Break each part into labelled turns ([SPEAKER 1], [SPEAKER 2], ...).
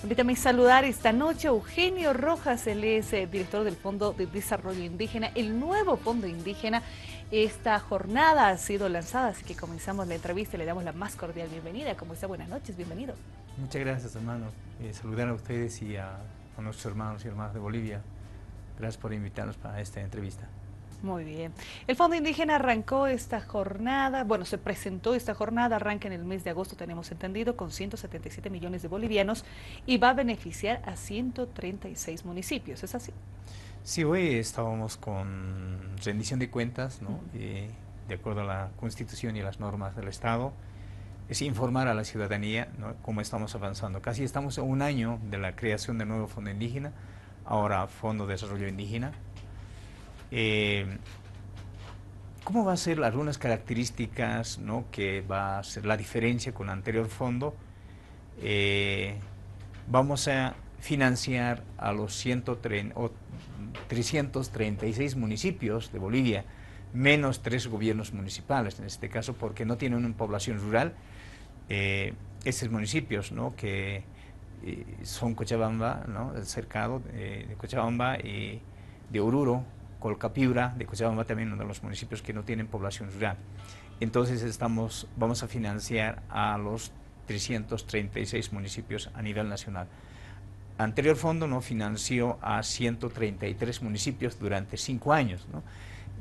[SPEAKER 1] Permítame saludar esta noche a Eugenio Rojas, él es director del Fondo de Desarrollo Indígena, el nuevo Fondo Indígena. Esta jornada ha sido lanzada, así que comenzamos la entrevista y le damos la más cordial bienvenida. ¿Cómo está? Buenas noches, bienvenido.
[SPEAKER 2] Muchas gracias, hermano. Saludar a ustedes y a nuestros hermanos y hermanas de Bolivia. Gracias por invitarnos para esta entrevista.
[SPEAKER 1] Muy bien. El Fondo Indígena arrancó esta jornada, bueno, se presentó esta jornada, arranca en el mes de agosto, tenemos entendido, con 177 millones de bolivianos y va a beneficiar a 136 municipios, ¿es así?
[SPEAKER 2] Sí, hoy estábamos con rendición de cuentas, ¿no? De acuerdo a la Constitución y las normas del Estado. Es informar a la ciudadanía, ¿no?, cómo estamos avanzando. Casi estamos a un año de la creación del nuevo Fondo Indígena, ahora Fondo de Desarrollo Indígena. ¿Cómo va a ser algunas características, ¿no?, que va a ser la diferencia con el anterior fondo? Vamos a financiar a los 336 municipios de Bolivia, menos 3 gobiernos municipales, en este caso porque no tienen una población rural. Estos municipios, ¿no?, que son Cochabamba, ¿no?, el cercado de Cochabamba y de Oruro, Colcapiura, de Cochabamba también, uno de los municipios que no tienen población rural. Entonces vamos a financiar a los 336 municipios a nivel nacional. Anterior fondo no financió a 133 municipios durante 5 años, ¿no?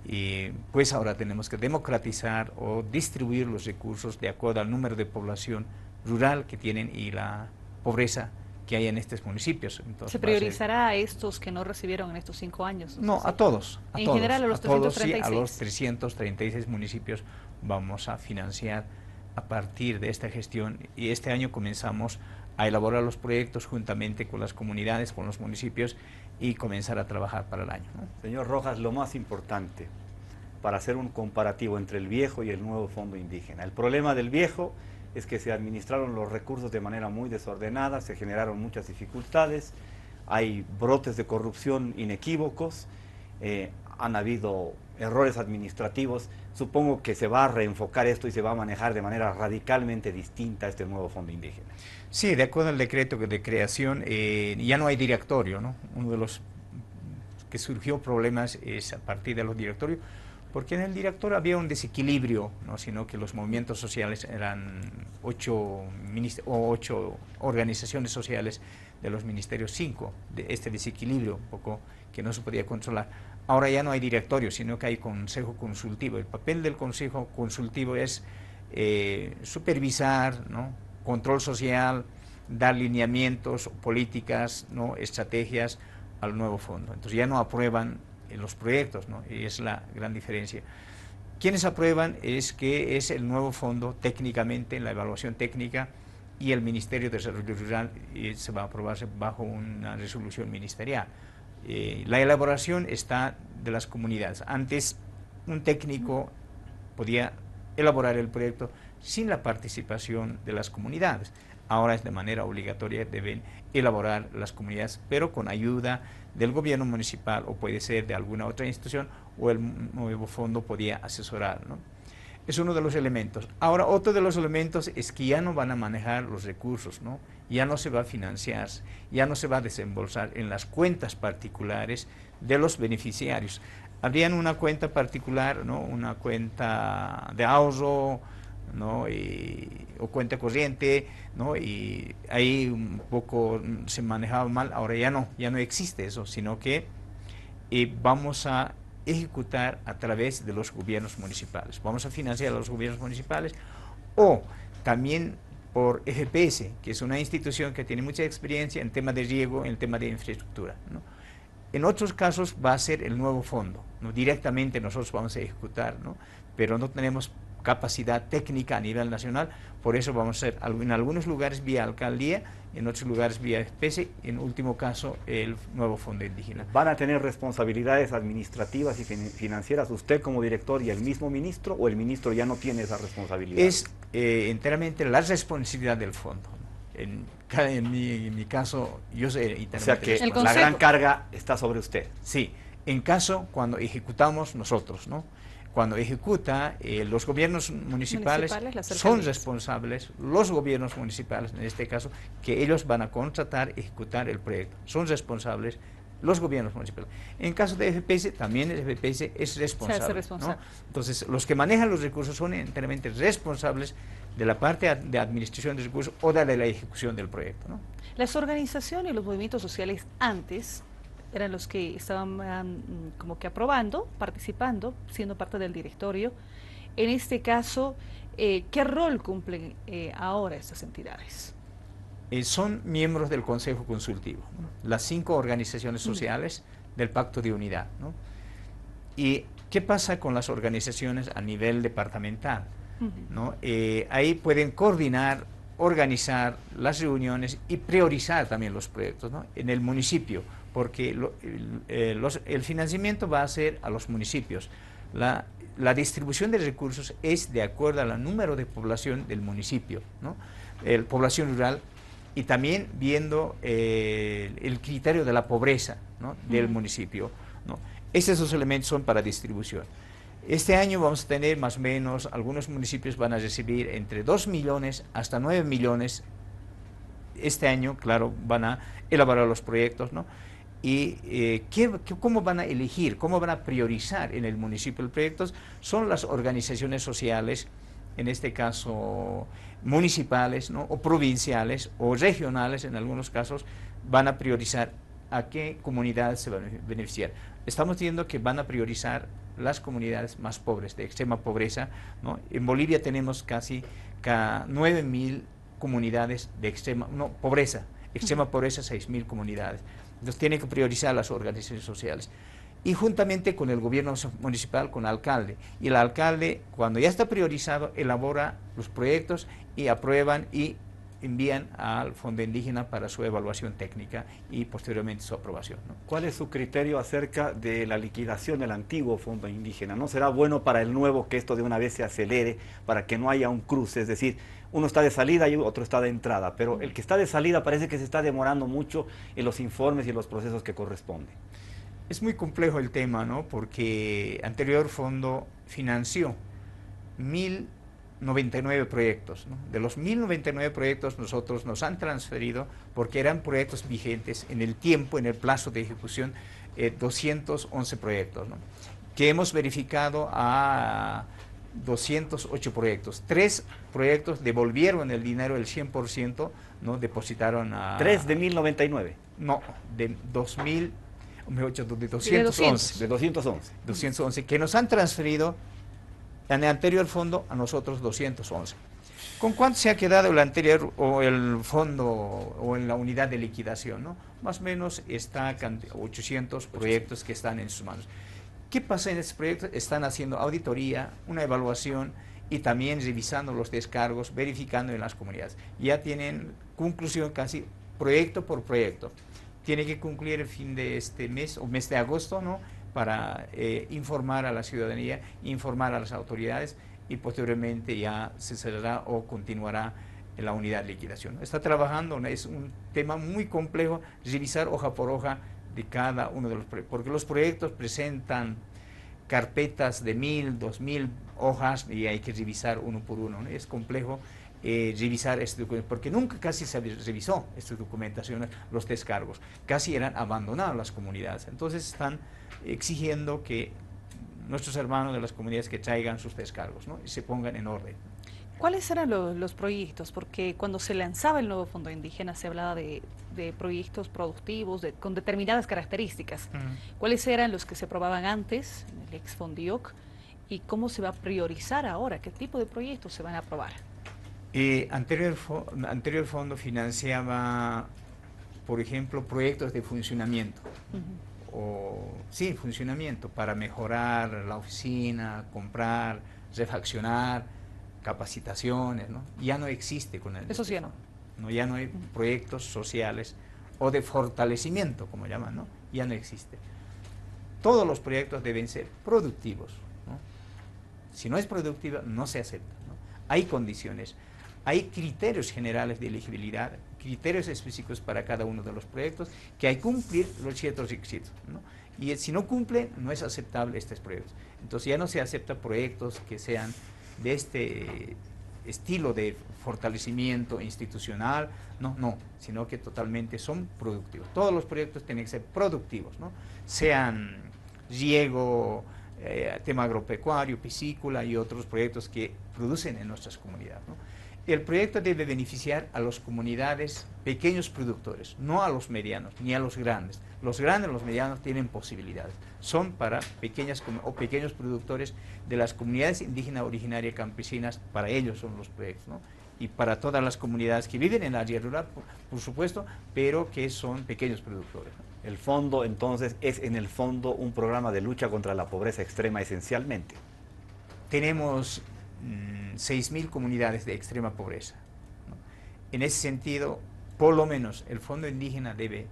[SPEAKER 2] Y pues ahora tenemos que democratizar o distribuir los recursos de acuerdo al número de población rural que tienen y la pobreza que hay en estos municipios. Entonces,
[SPEAKER 1] ¿se priorizará a estos que no recibieron en estos 5 años?
[SPEAKER 2] No, a todos.
[SPEAKER 1] En general a los 336.
[SPEAKER 2] Sí, a los 336 municipios vamos a financiar a partir de esta gestión, y este año comenzamos a elaborar los proyectos juntamente con las comunidades, con los municipios, y comenzar a trabajar para el año, ¿no?
[SPEAKER 3] Señor Rojas, lo más importante para hacer un comparativo entre el viejo y el nuevo fondo indígena. El problema del viejo es que se administraron los recursos de manera muy desordenada, se generaron muchas dificultades, hay brotes de corrupción inequívocos, han habido errores administrativos. Supongo que se va a reenfocar esto y se va a manejar de manera radicalmente distinta este nuevo fondo indígena.
[SPEAKER 2] Sí, de acuerdo al decreto de creación, ya no hay directorio, ¿no? Uno de los que surgió problemas es a partir de los directorios, porque en el directorio había un desequilibrio, no sino que los movimientos sociales eran 8 organizaciones sociales, de los ministerios 5, de este desequilibrio un poco que no se podía controlar. Ahora ya no hay directorio, sino que hay consejo consultivo. El papel del consejo consultivo es supervisar, ¿no?, control social, dar lineamientos, políticas, ¿no?, estrategias al nuevo fondo. Entonces ya no aprueban los proyectos, ¿no?, y es la gran diferencia. Quienes aprueban es que es el nuevo fondo técnicamente, en la evaluación técnica, y el Ministerio de Desarrollo Rural se va a aprobarse bajo una resolución ministerial. La elaboración está de las comunidades. Antes un técnico podía elaborar el proyecto sin la participación de las comunidades. Ahora es de manera obligatoria, deben elaborar las comunidades, pero con ayuda del gobierno municipal o puede ser de alguna otra institución, o el nuevo fondo podía asesorar, ¿no? Es uno de los elementos. Ahora, otro de los elementos es que ya no van a manejar los recursos, ¿no? Ya no se va a financiar, ya no se va a desembolsar en las cuentas particulares de los beneficiarios. Habrían una cuenta particular, ¿no?, una cuenta de ahorro, ¿no?, o cuenta corriente, ¿no?, y ahí un poco se manejaba mal. Ahora ya no existe eso, sino que vamos a ejecutar a través de los gobiernos municipales. Vamos a financiar a los gobiernos municipales, o también por FPS, que es una institución que tiene mucha experiencia en tema de riego, en tema de infraestructura, ¿no? En otros casos va a ser el nuevo fondo, ¿no? Directamente nosotros vamos a ejecutar, ¿no?, pero no tenemos capacidad técnica a nivel nacional, por eso vamos a hacer en algunos lugares vía alcaldía, en otros lugares vía FPS, en último caso el nuevo fondo indígena.
[SPEAKER 3] ¿Van a tener responsabilidades administrativas y financieras usted como director y el mismo ministro, o el ministro ya no tiene esa responsabilidad?
[SPEAKER 2] Es enteramente la responsabilidad del fondo. En mi caso, yo soy...
[SPEAKER 3] O sea que la gran carga está sobre usted.
[SPEAKER 2] Sí, en caso cuando ejecutamos nosotros, ¿no? cuando ejecuta, los gobiernos municipales
[SPEAKER 1] las
[SPEAKER 2] son
[SPEAKER 1] alcaldías.
[SPEAKER 2] responsables, los gobiernos municipales en este caso, que ellos van a contratar, ejecutar el proyecto. Son responsables los gobiernos municipales. En caso de FPS, también el FPS es responsable.
[SPEAKER 1] responsable.
[SPEAKER 2] ¿no? Entonces, los que manejan los recursos son enteramente responsables de la parte de administración de recursos o de la ejecución del proyecto, ¿no?
[SPEAKER 1] Las organizaciones y los movimientos sociales antes eran los que estaban como que aprobando, participando, siendo parte del directorio. En este caso, ¿qué rol cumplen ahora estas entidades?
[SPEAKER 2] Son miembros del Consejo Consultivo, ¿no? Las 5 organizaciones sociales del Pacto de Unidad, ¿no? ¿Y qué pasa con las organizaciones a nivel departamental? ¿No? Ahí pueden coordinar, organizar las reuniones y priorizar también los proyectos, ¿no? En el municipio, porque el financiamiento va a ser a los municipios. La distribución de recursos es de acuerdo al número de población del municipio, ¿no? Población rural, y también viendo el criterio de la pobreza, ¿no? Del municipio, ¿no? Estos dos elementos son para distribución. Este año vamos a tener más o menos, algunos municipios van a recibir entre 2 millones hasta 9 millones. Este año, claro, van a elaborar los proyectos, ¿no? Y ¿cómo van a elegir, cómo van a priorizar en el municipio los proyectos? Son las organizaciones sociales, en este caso municipales, ¿no? O provinciales o regionales, en algunos casos, van a priorizar a qué comunidades se van a beneficiar. Estamos viendo que van a priorizar las comunidades más pobres, de extrema pobreza, ¿no? En Bolivia tenemos casi 9.000 comunidades de extrema pobreza, extrema pobreza, 6.000 comunidades. Entonces tienen que priorizar las organizaciones sociales. Y juntamente con el gobierno municipal, con el alcalde. Y el alcalde, cuando ya está priorizado, elabora los proyectos y aprueban y envían al Fondo Indígena para su evaluación técnica y posteriormente su aprobación, ¿no?
[SPEAKER 3] ¿Cuál es su criterio acerca de la liquidación del antiguo Fondo Indígena? ¿No será bueno para el nuevo que esto de una vez se acelere para que no haya un cruce? Es decir, uno está de salida y otro está de entrada, pero el que está de salida parece que se está demorando mucho en los informes y en los procesos que corresponden.
[SPEAKER 2] Es muy complejo el tema, ¿no? Porque anterior fondo financió 1.099 proyectos, ¿no? De los 1.099 proyectos nosotros nos han transferido, porque eran proyectos vigentes en el tiempo, en el plazo de ejecución, 211 proyectos, ¿no? Que hemos verificado a 208 proyectos. 3 proyectos devolvieron el dinero, el 100%, ¿no? Depositaron a...
[SPEAKER 3] 3 de 1.099.
[SPEAKER 2] No, de 2.000... de
[SPEAKER 1] 211.
[SPEAKER 3] De 211.
[SPEAKER 2] 211, que nos han transferido en el anterior fondo a nosotros 211. ¿Con cuánto se ha quedado el anterior o el fondo o en la unidad de liquidación, ¿no? Más o menos está 800 proyectos que están en sus manos. ¿Qué pasa en estos proyectos? Están haciendo auditoría, una evaluación y también revisando los descargos, verificando en las comunidades. Ya tienen conclusión casi proyecto por proyecto. Tiene que concluir el fin de este mes o mes de agosto, ¿no? Para informar a la ciudadanía, informar a las autoridades y posteriormente ya se cerrará o continuará en la unidad de liquidación. Está trabajando, ¿no? Es un tema muy complejo revisar hoja por hoja de cada uno de los proyectos, porque los proyectos presentan carpetas de 1.000, 2.000 hojas y hay que revisar uno por uno, ¿no? Es complejo revisar este documento, porque nunca casi se revisó esta documentación, los descargos, casi eran abandonadas las comunidades. Entonces están exigiendo que nuestros hermanos de las comunidades que traigan sus descargos, ¿no? Y se pongan en orden.
[SPEAKER 1] ¿Cuáles eran los proyectos? Porque cuando se lanzaba el nuevo Fondo Indígena se hablaba de proyectos productivos con determinadas características. ¿Cuáles eran los que se aprobaban antes, en el ex Fondioc, y cómo se va a priorizar ahora? ¿Qué tipo de proyectos se van a aprobar?
[SPEAKER 2] Anterior fondo financiaba, por ejemplo, proyectos de funcionamiento. Funcionamiento para mejorar la oficina, comprar, refaccionar, capacitaciones, ¿no? Ya no existe con el...
[SPEAKER 1] Eso sí, ¿no?
[SPEAKER 2] No, ya no hay proyectos sociales o de fortalecimiento, como llaman, ¿no? Ya no existe. Todos los proyectos deben ser productivos, ¿no? Si no es productiva, no se acepta, ¿no? Hay condiciones, hay criterios generales de elegibilidad, criterios específicos para cada uno de los proyectos, que hay que cumplir los ciertos requisitos, ¿no? Y si no cumplen, no es aceptable estos proyectos. Entonces ya no se aceptan proyectos que sean de este estilo de fortalecimiento institucional, no, sino que totalmente son productivos. Todos los proyectos tienen que ser productivos, ¿no? Sean riego, tema agropecuario, piscícola y otros proyectos que producen en nuestras comunidades, ¿no? El proyecto debe beneficiar a las comunidades pequeños productores, no a los medianos ni a los grandes. Los grandes, los medianos tienen posibilidades. Son para pequeños productores de las comunidades indígenas originarias campesinas, para ellos son los proyectos, ¿no? Y para todas las comunidades que viven en la área rural, por supuesto, pero que son pequeños productores, ¿no?
[SPEAKER 3] El fondo, entonces, es en el fondo un programa de lucha contra la pobreza extrema esencialmente.
[SPEAKER 2] Tenemos 6.000 comunidades de extrema pobreza, ¿no? En ese sentido, por lo menos el Fondo Indígena debe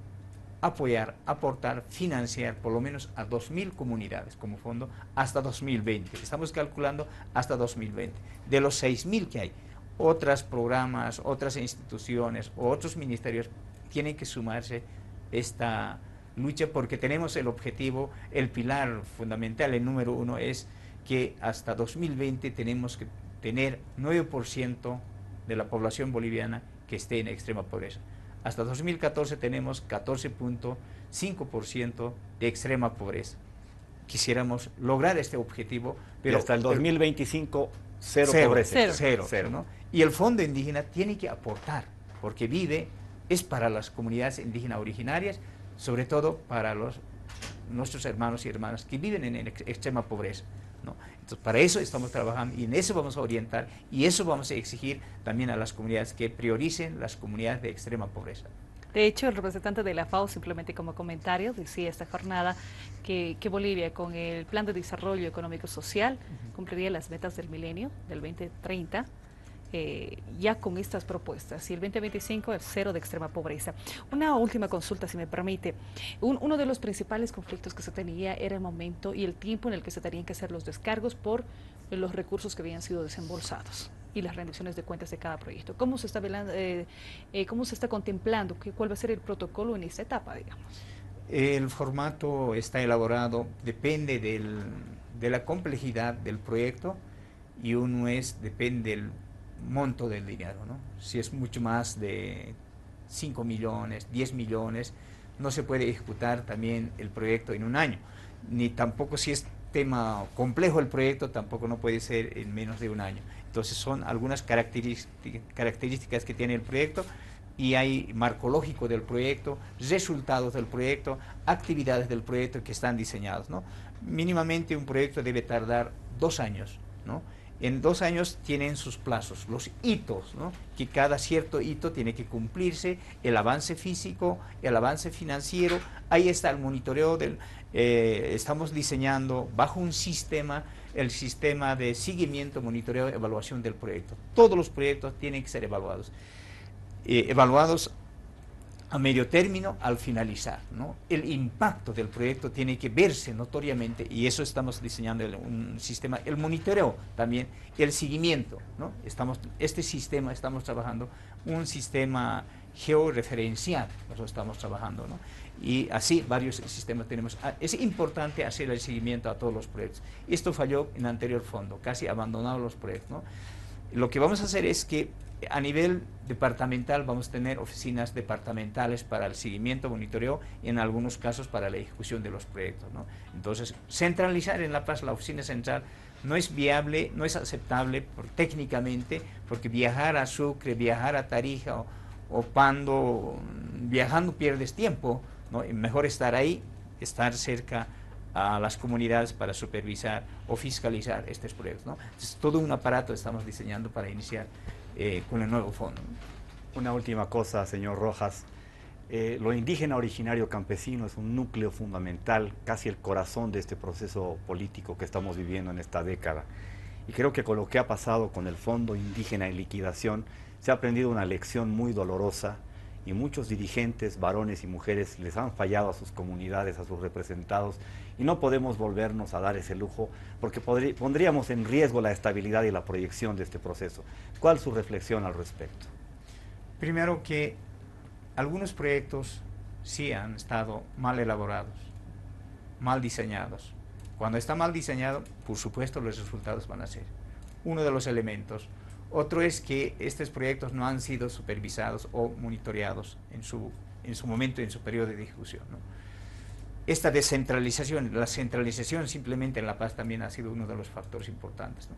[SPEAKER 2] apoyar, aportar, financiar por lo menos a 2.000 comunidades como fondo hasta 2020. Estamos calculando hasta 2020. De los 6.000 que hay, otros programas, otras instituciones o otros ministerios tienen que sumarse esta lucha, porque tenemos el objetivo, el pilar fundamental, el número 1 es que hasta 2020 tenemos que tener 9% de la población boliviana que esté en extrema pobreza. Hasta 2014 tenemos 14.5% de extrema pobreza. Quisiéramos lograr este objetivo, pero
[SPEAKER 3] y hasta el 2025 cero pobreza.
[SPEAKER 2] Cero, ¿no? Y el Fondo Indígena tiene que aportar, porque es para las comunidades indígenas originarias, sobre todo para nuestros hermanos y hermanas que viven en extrema pobreza, ¿no? Entonces, para eso estamos trabajando y en eso vamos a orientar y eso vamos a exigir también a las comunidades que prioricen las comunidades de extrema pobreza.
[SPEAKER 1] De hecho, el representante de la FAO, simplemente como comentario, decía esta jornada que Bolivia, con el Plan de Desarrollo Económico Social, cumpliría las metas del milenio, del 2030, ya con estas propuestas, y el 2025 el cero de extrema pobreza. Una última consulta, si me permite. Uno de los principales conflictos que se tenía era el momento y el tiempo en el que se tenían que hacer los descargos por los recursos que habían sido desembolsados y las rendiciones de cuentas de cada proyecto. ¿Cómo se está cómo se está contemplando? ¿Cuál va a ser el protocolo en esta etapa, digamos?
[SPEAKER 2] El formato está elaborado, depende de la complejidad del proyecto, y depende del monto del dinero, ¿no? Si es mucho más de 5 millones, 10 millones, no se puede ejecutar también el proyecto en un año, ni tampoco si es tema complejo el proyecto, tampoco no puede ser en menos de un año. Entonces son algunas características que tiene el proyecto, y hay marco lógico del proyecto, resultados del proyecto, actividades del proyecto que están diseñados, ¿no? Mínimamente un proyecto debe tardar 2 años, ¿no? En 2 años tienen sus plazos, los hitos, ¿no? Que cada cierto hito tiene que cumplirse, el avance físico, el avance financiero. Ahí está el monitoreo estamos diseñando bajo un sistema, el sistema de seguimiento, monitoreo, evaluación del proyecto. Todos los proyectos tienen que ser evaluados a medio término, al finalizar, ¿no? El impacto del proyecto tiene que verse notoriamente, y eso estamos diseñando un sistema, el monitoreo también, el seguimiento, ¿no? Estamos trabajando un sistema georreferencial, nosotros estamos trabajando, ¿no? Y así varios sistemas tenemos. Es importante hacer el seguimiento a todos los proyectos. Esto falló en el anterior fondo, casi abandonaron los proyectos, ¿no? Lo que vamos a hacer es que a nivel departamental vamos a tener oficinas departamentales para el seguimiento, monitoreo y en algunos casos para la ejecución de los proyectos, ¿no? Entonces, centralizar en La Paz la oficina central no es viable, no es aceptable técnicamente, porque viajar a Sucre, viajar a Tarija o Pando, viajando pierdes tiempo, ¿no? Mejor estar ahí, estar cerca a las comunidades para supervisar o fiscalizar estos proyectos, ¿no? Entonces, todo un aparato estamos diseñando para iniciar con el nuevo fondo.
[SPEAKER 3] Una última cosa, señor Rojas. Lo indígena originario campesino es un núcleo fundamental, casi el corazón de este proceso político que estamos viviendo en esta década. Y creo que con lo que ha pasado con el Fondo Indígena en liquidación, se ha aprendido una lección muy dolorosa, y muchos dirigentes, varones y mujeres, les han fallado a sus comunidades, a sus representados, y no podemos volvernos a dar ese lujo, porque pondríamos en riesgo la estabilidad y la proyección de este proceso. ¿Cuál es su reflexión al respecto?
[SPEAKER 2] Primero, que algunos proyectos sí han estado mal elaborados, mal diseñados. Cuando está mal diseñado, por supuesto los resultados van a ser uno de los elementos. Otro es que estos proyectos no han sido supervisados o monitoreados en su momento, en su periodo de ejecución, ¿no? Esta descentralización, la centralización simplemente en La Paz también ha sido uno de los factores importantes, ¿no?,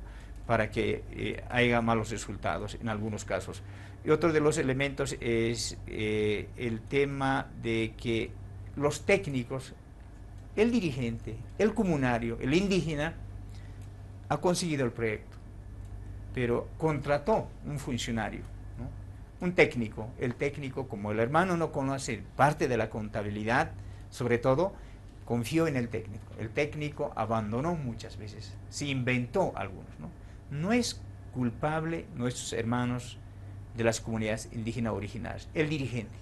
[SPEAKER 2] para que haya malos resultados en algunos casos. Y otro de los elementos es el tema de que los técnicos, el dirigente, el comunario, el indígena, ha conseguido el proyecto, pero contrató un funcionario, ¿no?, un técnico. El técnico, como el hermano no conoce parte de la contabilidad, sobre todo, confió en el técnico. El técnico abandonó muchas veces, se inventó algunos, ¿no? No es culpable nuestros hermanos de las comunidades indígenas originarias, el dirigente.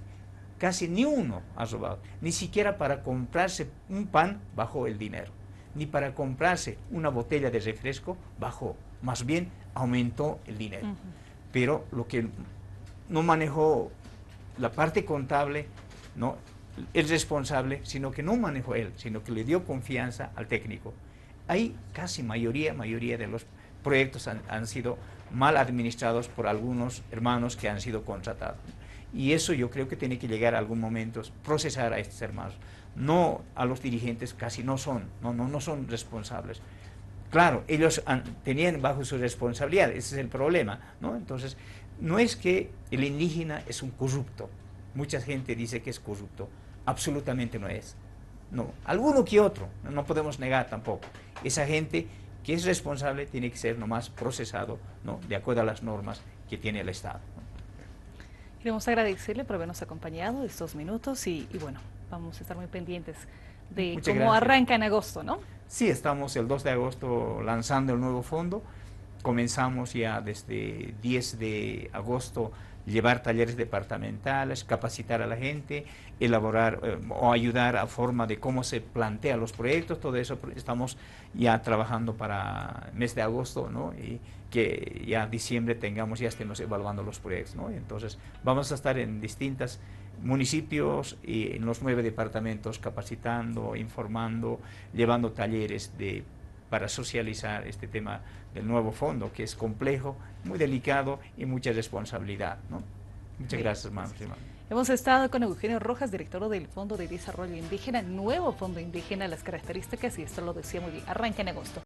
[SPEAKER 2] Casi ni uno ha robado, ni siquiera para comprarse un pan bajó el dinero, ni para comprarse una botella de refresco bajó, más bien aumentó el dinero. Pero lo que no manejó la parte contable, no el responsable, sino que no manejó él, sino que le dio confianza al técnico. Ahí casi mayoría de los proyectos han sido mal administrados por algunos hermanos que han sido contratados. Y eso yo creo que tiene que llegar a algún momento, procesar a estos hermanos. No a los dirigentes, casi no son responsables. Claro, ellos tenían bajo su responsabilidad, ese es el problema, ¿no? Entonces, no es que el indígena es un corrupto. Mucha gente dice que es corrupto, absolutamente no es. No, alguno que otro, no podemos negar tampoco. Esa gente que es responsable tiene que ser nomás procesado, ¿no?, de acuerdo a las normas que tiene el Estado, ¿no?
[SPEAKER 1] Queremos agradecerle por habernos acompañado estos minutos y bueno, vamos a estar muy pendientes de
[SPEAKER 2] Muchas
[SPEAKER 1] cómo
[SPEAKER 2] gracias.
[SPEAKER 1] arranca en agosto, ¿no?
[SPEAKER 2] Sí, estamos el 2 de agosto lanzando el nuevo fondo. Comenzamos ya desde 10 de agosto llevar talleres departamentales, capacitar a la gente, elaborar o ayudar a forma de cómo se plantean los proyectos. Todo eso estamos ya trabajando para el mes de agosto, ¿no?, y que ya diciembre ya estemos evaluando los proyectos, ¿no? Entonces vamos a estar en distintos municipios y en los 9 departamentos capacitando, informando, llevando talleres para socializar este tema del nuevo fondo, que es complejo, muy delicado y mucha responsabilidad, ¿no? Muchas gracias, hermanos.
[SPEAKER 1] Hemos estado con Eugenio Rojas, director del Fondo de Desarrollo Indígena, nuevo Fondo Indígena, las características, y esto lo decía muy bien, arranca en agosto.